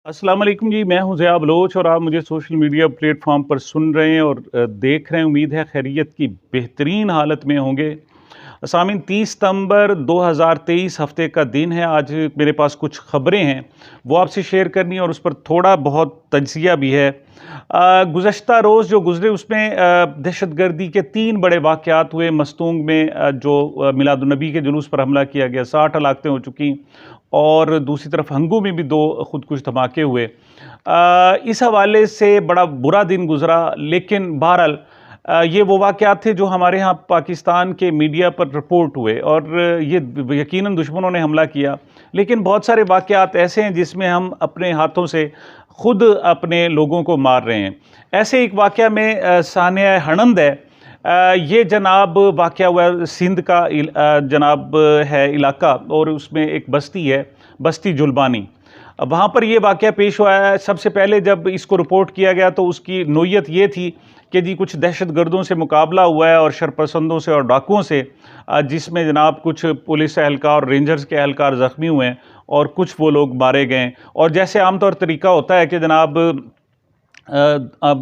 अस्सलाम वालेकुम जी, मैं हूं ज़िया बलोच और आप मुझे सोशल मीडिया प्लेटफॉर्म पर सुन रहे हैं और देख रहे हैं। उम्मीद है खैरियत की बेहतरीन हालत में होंगे। सामीन, 30 सितंबर 2023 हफ्ते का दिन है। आज मेरे पास कुछ ख़बरें हैं, वो आपसे शेयर करनी है और उस पर थोड़ा बहुत तज्ज़िया भी है। गुज़श्ता रोज़ जो गुज़रे उसमें दहशतगर्दी के 3 बड़े वाक़यात हुए। मस्तूंग में जो मिलादुन्नबी के जुलूस पर हमला किया गया, 60 हलाकतें हो चुकी, और दूसरी तरफ हंगू में भी 2 खुदकुश धमाके हुए। इस हवाले से बड़ा बुरा दिन गुज़रा, लेकिन बहरहाल ये वो वाक़यात थे जो हमारे यहाँ पाकिस्तान के मीडिया पर रिपोर्ट हुए और ये यकीनन दुश्मनों ने हमला किया। लेकिन बहुत सारे वाक़यात ऐसे हैं जिसमें हम अपने हाथों से खुद अपने लोगों को मार रहे हैं। ऐसे एक वाक़या में सानिया हणंद है। ये जनाब वाक़या हुआ सिंध का जनाब है इलाका, और उसमें एक बस्ती है, बस्ती जुल्बानी। वहाँ पर ये वाक़या पेश हुआ है। सबसे पहले जब इसको रिपोर्ट किया गया तो उसकी नोयत ये थी कि जी कुछ दहशतगर्दों से मुकाबला हुआ है और शरपसंदों से और डाकुओं से, जिसमें जनाब कुछ पुलिस एहलकार और रेंजर्स के एहलकार ज़ख्मी हुए हैं और कुछ वो लोग मारे गए। और जैसे आमतौर तरीका होता है कि जनाब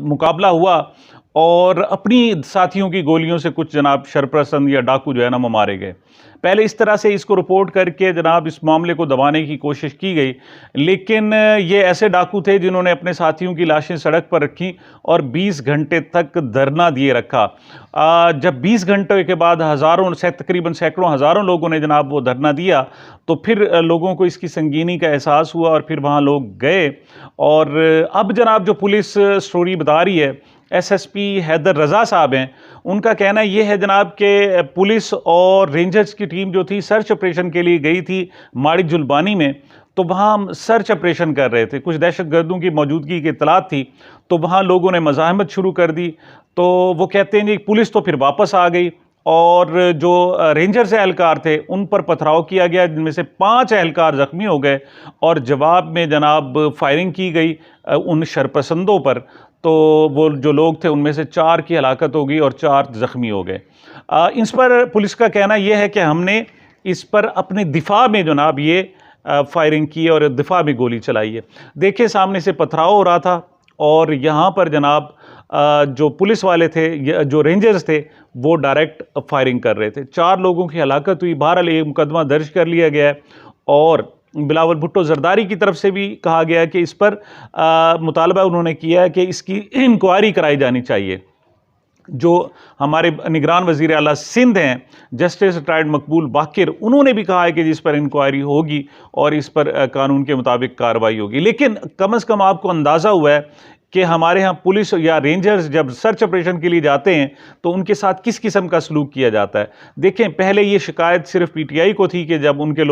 मुकाबला हुआ और अपनी साथियों की गोलियों से कुछ जनाब शरपसंद या डाकू जो है ना वो मारे गए। पहले इस तरह से इसको रिपोर्ट करके जनाब इस मामले को दबाने की कोशिश की गई, लेकिन ये ऐसे डाकू थे जिन्होंने अपने साथियों की लाशें सड़क पर रखी और 20 घंटे तक धरना दिए रखा। जब 20 घंटे के बाद हज़ारों से तकरीबन सैकड़ों हज़ारों लोगों ने जनाब वो धरना दिया, तो फिर लोगों को इसकी संगीनी का एहसास हुआ और फिर वहाँ लोग गए। और अब जनाब जो पुलिस स्टोरी बता रही है, एसएसपी हैदर रज़ा साहब हैं, उनका कहना ये है जनाब कि पुलिस और रेंजर्स की टीम जो थी सर्च ऑपरेशन के लिए गई थी माड़ी जुल्बानी में। तो वहाँ हम सर्च ऑपरेशन कर रहे थे, कुछ दहशतगर्दों की मौजूदगी की इत्तलात थी, तो वहाँ लोगों ने मज़ाहमत शुरू कर दी। तो वो कहते हैं जी पुलिस तो फिर वापस आ गई और जो रेंजर्स एहलकार थे उन पर पथराव किया गया, जिनमें से 5 एहलकार ज़ख्मी हो गए और जवाब में जनाब फायरिंग की गई उन शरपसंदों पर। तो वो जो लोग थे उनमें से 4 की हलाकत हो गई और 4 ज़ख्मी हो गए। इस पर पुलिस का कहना यह है कि हमने इस पर अपने दिफा में जनाब ये फायरिंग की और दिफा में गोली चलाई है। देखिए सामने से पथराव हो रहा था और यहाँ पर जनाब जो पुलिस वाले थे, जो रेंजर्स थे, वो डायरेक्ट फायरिंग कर रहे थे। 4 लोगों की हलाकत हुई। बहरहाल एक मुकदमा दर्ज कर लिया गया है और बिलावल भुट्टो जरदारी की तरफ से भी कहा गया है कि इस पर मुतालबा उन्होंने किया है कि इसकी इंक्वायरी कराई जानी चाहिए। जो हमारे निगरान वज़ीर आला सिंध हैं, जस्टिस रिटायर्ड मकबूल बाकिर, उन्होंने भी कहा है कि जिस पर इंक्वायरी होगी और इस पर कानून के मुताबिक कार्रवाई होगी। लेकिन कम से कम आपको अंदाज़ा हुआ है कि हमारे यहाँ पुलिस या रेंजर्स जब सर्च ऑपरेशन के लिए जाते हैं तो उनके साथ किस किस्म का सलूक किया जाता है। देखें, पहले ये शिकायत सिर्फ पीटीआई को थी कि जब उनके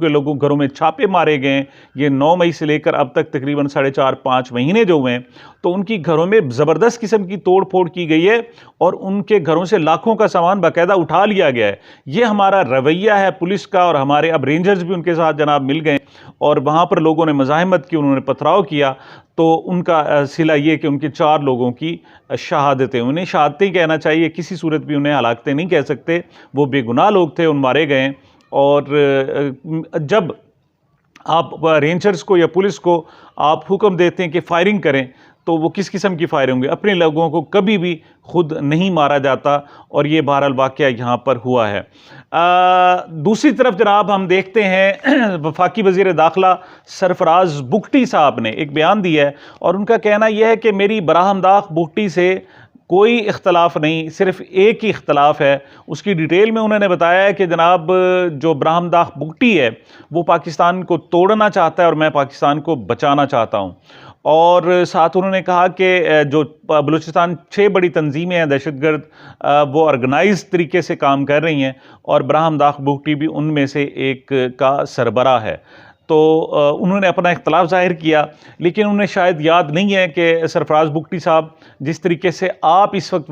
लोगों घरों में छापे मारे गए, ये 9 मई से लेकर अब तक तकरीबन 4.5-5 महीने जो हुए हैं, तो उनकी घरों में ज़बरदस्त किस्म की तोड़ फोड़ की गई है और उनके घरों से लाखों का सामान बाकायदा उठा लिया गया है। ये हमारा रवैया है पुलिस का। और हमारे अब रेंजर्स भी उनके साथ जनाब मिल गए और वहाँ पर लोगों ने मज़ाहमत की, उन्होंने पथराव किया। तो उनका सिला ये कि उनके 4 लोगों की शहादतें, उन्हें शहादतें कहना चाहिए, किसी सूरत भी उन्हें हलाकतें नहीं कह सकते, वो बेगुनाह लोग थे, उन मारे गए। और जब आप रेंजर्स को या पुलिस को आप हुक्म देते हैं कि फायरिंग करें, तो वो किस किस्म की फायरिंग होंगी? अपने लोगों को कभी भी खुद नहीं मारा जाता और ये बहरहाल वाक़या यहाँ पर हुआ है। दूसरी तरफ जनाब हम देखते हैं वफाकी वज़ीर दाखिला सरफराज बुगटी साहब ने एक बयान दिया है और उनका कहना यह है कि मेरी बराहमदाख बुगटी से कोई इख्तलाफ नहीं, सिर्फ एक ही इख्तलाफ है। उसकी डिटेल में उन्होंने बताया है कि जनाब जो ब्राह्मदाख बुगटी है वो पाकिस्तान को तोड़ना चाहता है और मैं पाकिस्तान को बचाना चाहता हूँ। और साथ उन्होंने कहा कि जो बलूचिस्तान 6 बड़ी तंजीमें हैं दहशतगर्द, वो ऑर्गेनाइज तरीके से काम कर रही हैं और ब्राह्मदाख बुगटी भी उनमें से एक का सरबराह है। तो उन्होंने अपना इख्तलाफ ज़ाहिर किया, लेकिन उन्हें शायद याद नहीं है कि सरफराज बुगटी साहब, जिस तरीके से आप इस वक्त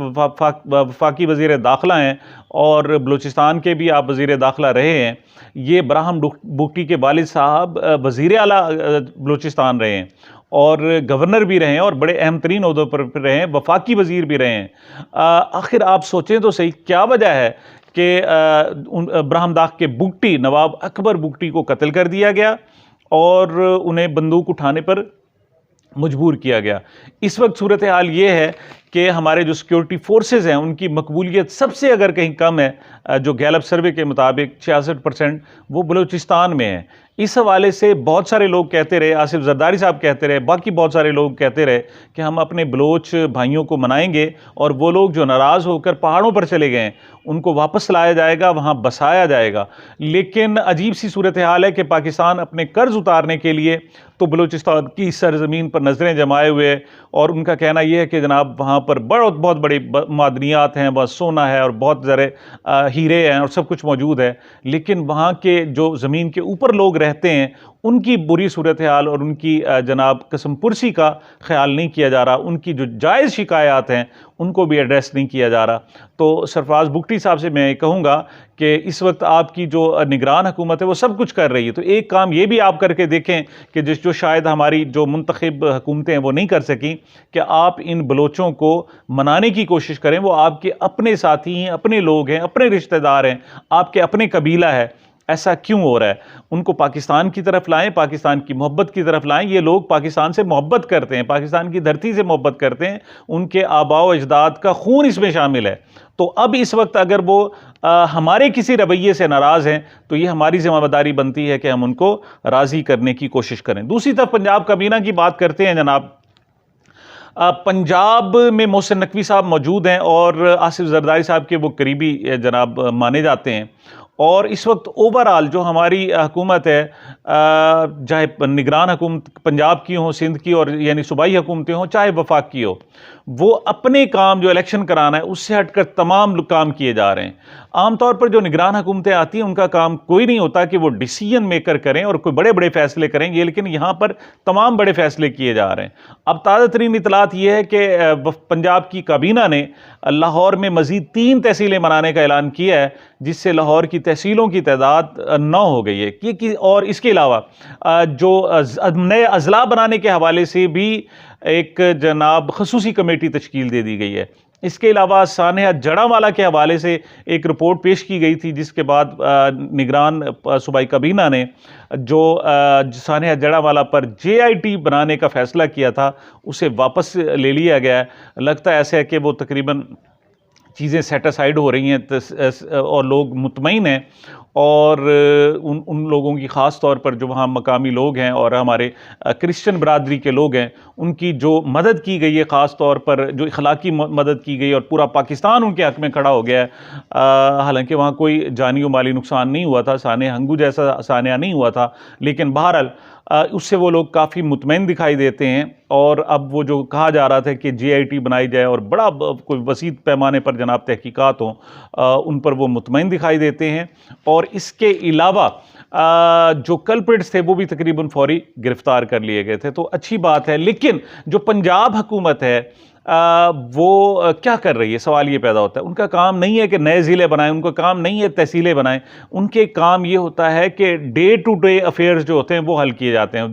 वफाकी वज़ीर दाखिला हैं और बलूचिस्तान के भी आप वज़ीर दाखिला रहे हैं, ये ब्राह्म बुगटी के वालिद साहब वज़ीर आला बलूचिस्तान रहे हैं और गवर्नर भी रहे हैं और बड़े अहम तरीन ओहदों पर रहे हैं, वफाकी वज़ीर भी रहे हैं। आखिर आप सोचें तो सही, क्या वजह है कि ब्राह्मदाख के बुगटी नवाब अकबर बुगटी को कत्ल कर दिया गया और उन्हें बंदूक उठाने पर मजबूर किया गया। इस वक्त सूरत हाल ये है कि हमारे जो सिक्योरिटी फोर्सेस हैं उनकी मकबूलियत सबसे अगर कहीं कम है, जो गैलप सर्वे के मुताबिक 66% वो बलूचिस्तान में है। इस हवाले से बहुत सारे लोग कहते रहे, आसिफ जरदारी साहब कहते रहे, बाकी बहुत सारे लोग कहते रहे कि हम अपने बलोच भाइयों को मनाएंगे और वो लोग जो नाराज़ होकर पहाड़ों पर चले गए हैं उनको वापस लाया जाएगा, वहाँ बसाया जाएगा। लेकिन अजीब सी सूरत हाल है कि पाकिस्तान अपने कर्ज उतारने के लिए तो बलूचिस्तान की सरजमीन पर नज़रें जमाए हुए, और उनका कहना यह है कि जनाब वहाँ पर बहुत बड़े मादनियात हैं, वह सोना है और बहुत ज़रे हीरे हैं और सब कुछ मौजूद है। लेकिन वहाँ के जो ज़मीन के ऊपर लोग रहते हैं उनकी बुरी सूरत हाल और उनकी जनाब कसम पुरसी का ख्याल नहीं किया जा रहा, उनकी जो जायज़ शिकायत हैं उनको भी एड्रेस नहीं किया जा रहा। तो सरफराज बुगटी साहब से मैं कहूँगा कि इस वक्त आपकी जो निगरान हुकूमत है वो सब कुछ कर रही है, तो एक काम ये भी आप करके देखें कि जो शायद हमारी जो मुंतखब हुकूमतें हैं वो नहीं कर सकी, कि आप इन बलोचों को मनाने की कोशिश करें। वो आपके अपने साथी हैं, अपने लोग हैं, अपने रिश्तेदार हैं, आपके अपने कबीला है। ऐसा क्यों हो रहा है? उनको पाकिस्तान की तरफ लाएं, पाकिस्तान की मोहब्बत की तरफ लाएं। ये लोग पाकिस्तान से मोहब्बत करते हैं, पाकिस्तान की धरती से मोहब्बत करते हैं, उनके आबाओ अजदाद का खून इसमें शामिल है। तो अब इस वक्त अगर वो हमारे किसी रवैये से नाराज़ हैं तो ये हमारी जिम्मेदारी बनती है कि हम उनको राज़ी करने की कोशिश करें। दूसरी तरफ पंजाब काबीना की बात करते हैं जनाब। पंजाब में मोहसिन नकवी साहब मौजूद हैं और आसिफ जरदारी साहब के वो करीबी जनाब माने जाते हैं। और इस वक्त ओवरऑल जो हमारी हुकूमत है, चाहे निगरान हुकूमत पंजाब की हो, सिंध की और यानी सूबाई हुकूमतें हों, चाहे वफाक की हो, वो अपने काम जो इलेक्शन कराना है उससे हटकर तमाम काम किए जा रहे हैं। आमतौर पर जो निगरान हुकूमतें आती हैं उनका काम कोई नहीं होता कि वो डिसीजन मेकर करें और कोई बड़े बड़े फैसले करें, ये लेकिन यहाँ पर तमाम बड़े फैसले किए जा रहे हैं। अब ताज़ा तरीन इतलात ये है कि पंजाब की काबीना ने लाहौर में मज़ीद 3 तहसीलें बनाने का ऐलान किया है, जिससे लाहौर की तहसीलों की तादाद 9 हो गई है। और इसके अलावा जो नए अजला बनाने के हवाले से भी एक जनाब खसूसी कमेटी तश्कील दे दी गई है। इसके अलावा सानिया जड़ावाला के हवाले से एक रिपोर्ट पेश की गई थी, जिसके बाद निगरान सूबाई काबीना ने जो सानिया जड़ावाला पर JIT बनाने का फ़ैसला किया था उसे वापस ले लिया गया है। लगता है ऐसा है कि वो तकरीबन चीज़ें सेटिसाइड हो रही हैं और लोग मुतमईन हैं, और उन लोगों की ख़ास तौर पर जो वहाँ मकामी लोग हैं और हमारे क्रिश्चियन बरादरी के लोग हैं उनकी जो मदद की गई है, ख़ास तौर पर जो इखलाकी मदद की गई और पूरा पाकिस्तान उनके हक़ में खड़ा हो गया है। हालांकि वहाँ कोई जानी व माली नुकसान नहीं हुआ था, सानिया हंगू जैसा सानिया नहीं हुआ था, लेकिन बहरहाल उससे वो लोग काफ़ी मुतमईन दिखाई देते हैं। और अब वो जो कहा जा रहा था कि JIT बनाई जाए और बड़ा कोई वसीत पैमाने पर जनाब तहकीकात हों, उन पर वो मुतमईन दिखाई देते हैं। और इसके अलावा जो कल्प्रिट्स थे वो भी तकरीबन फौरी गिरफ्तार कर लिए गए थे, तो अच्छी बात है। लेकिन जो पंजाब हुकूमत है वो क्या कर रही है, सवाल ये पैदा होता है। उनका काम नहीं है कि नए ज़िले बनाएं, उनका काम नहीं है तहसीलें बनाएं, उनके काम ये होता है कि डे टू डे अफेयर्स जो होते हैं वो हल किए जाते हैं,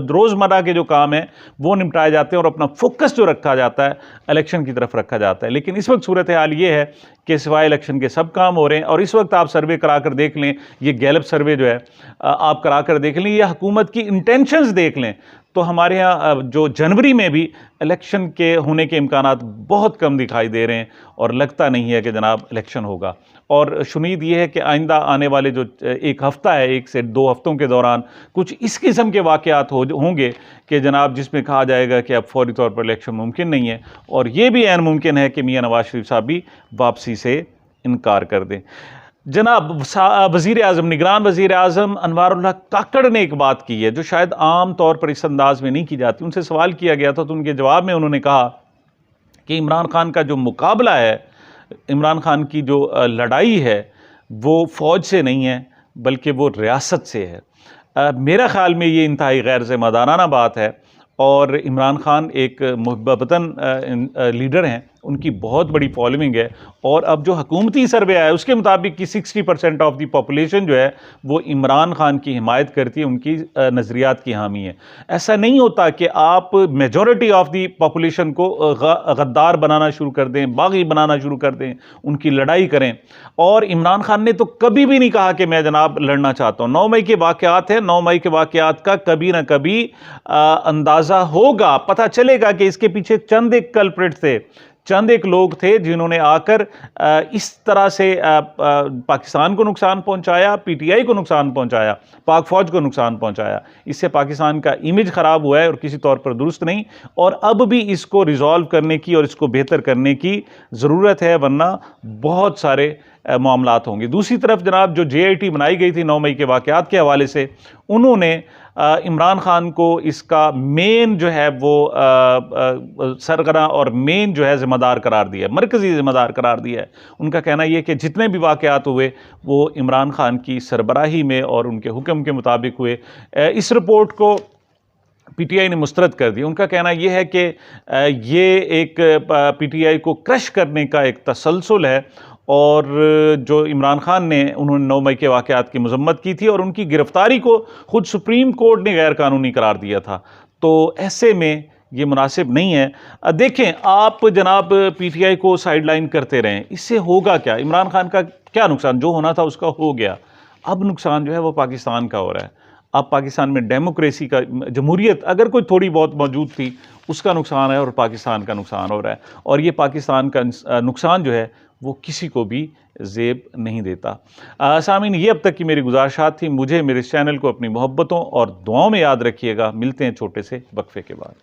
रोज़मर्रा के जो काम हैं वो निपटाए जाते हैं और अपना फोकस जो रखा जाता है इलेक्शन की तरफ रखा जाता है। लेकिन इस वक्त सूरत हाल ये है कि सिवाय इलेक्शन के सब काम हो रहे हैं। और इस वक्त आप सर्वे करा कर देख लें, ये गैलप सर्वे जो है आप करा कर देख लें, ये हुकूमत की इंटेंशंस देख लें, तो हमारे यहाँ जो जनवरी में भी इलेक्शन के होने के इम्कानात बहुत कम दिखाई दे रहे हैं और लगता नहीं है कि जनाब इलेक्शन होगा। और शुनीद ये है कि आइंदा आने वाले जो एक हफ़्ता है, 1 से 2 हफ्तों के दौरान कुछ इस किस्म के वाक़यात होंगे कि जनाब जिसमें कहा जाएगा कि अब फौरी तौर पर इलेक्शन मुमकिन नहीं है, और ये भी ऐन मुमकिन है कि मियाँ नवाज शरीफ साहब भी वापसी से इनकार कर दें। जनाब वज़ीर आज़म, निगरान वज़ीर आज़म अनवारुल्लाह काकड़ ने एक बात की है जो शायद आम तौर पर इस अंदाज में नहीं की जाती। उनसे सवाल किया गया था तो उनके जवाब में उन्होंने कहा कि इमरान खान का जो मुकाबला है, इमरान खान की जो लड़ाई है वो फ़ौज से नहीं है बल्कि वो रियासत से है। मेरा ख़्याल में ये इंतहाई गैर ज़िम्मेदाराना बात है, और इमरान खान एक मुहब्बतन लीडर हैं उनकी बहुत बड़ी फॉलोइंग है। और अब जो हुकूमती सर्वे आया उसके मुताबिक कि 60% ऑफ द पॉपुलेशन जो है वो इमरान खान की हिमायत करती है, उनकी नज़रियात की हामी है। ऐसा नहीं होता कि आप मेजॉरिटी ऑफ द पॉपुलेशन को गद्दार बनाना शुरू कर दें, बागी बनाना शुरू कर दें, उनकी लड़ाई करें। और इमरान खान ने तो कभी भी नहीं कहा कि मैं जनाब लड़ना चाहता हूँ। 9 मई के वाक़यात हैं, 9 मई के वाक़यात का कभी ना कभी अंदाज़ा होगा, पता चलेगा कि इसके पीछे चंद एक कल्प्रिट थे, चंद एक लोग थे जिन्होंने आकर इस तरह से पाकिस्तान को नुकसान पहुंचाया, पीटीआई को नुकसान पहुंचाया, पाक फौज को नुकसान पहुंचाया। इससे पाकिस्तान का इमेज ख़राब हुआ है और किसी तौर पर दुरुस्त नहीं। और अब भी इसको रिजॉल्व करने की और इसको बेहतर करने की ज़रूरत है, वरना बहुत सारे मामलात होंगे। दूसरी तरफ जनाब जो JIT बनाई गई थी 9 मई के वाक़यात के हवाले से, उन्होंने इमरान खान को इसका मेन जो है वो सरगना और मेन जो है ज़िम्मेदार करार दिया है, मरकज़ी ज़िम्मेदार करार दिया है। उनका कहना यह कि जितने भी वाक़यात हुए वो इमरान खान की सरबराही में और उनके हुक्म के मुताबिक हुए। इस रिपोर्ट को PTI ने मुस्तरद कर दिया। उनका कहना यह है कि ये एक PTI को क्रश करने का एक तसलसल है, और जो इमरान खान ने उन्होंने 9 मई के वाक़यात की मज़म्मत की थी और उनकी गिरफ़्तारी को ख़ुद सुप्रीम कोर्ट ने गैर कानूनी करार दिया था। तो ऐसे में ये मुनासिब नहीं है। देखें आप जनाब PTI को साइडलाइन करते रहें, इससे होगा क्या? इमरान खान का क्या नुकसान? जो होना था उसका हो गया। अब नुकसान जो है वो पाकिस्तान का हो रहा है। अब पाकिस्तान में डेमोक्रेसी का, जमहूरियत अगर कोई थोड़ी बहुत मौजूद थी, उसका नुकसान है और पाकिस्तान का नुकसान हो रहा है। और ये पाकिस्तान का नुकसान जो है वो किसी को भी ज़ेब नहीं देता। सामीन, ये अब तक की मेरी गुज़ारिशात थी। मुझे मेरे इस चैनल को अपनी मोहब्बतों और दुआओं में याद रखिएगा। मिलते हैं छोटे से वक्फे के बाद।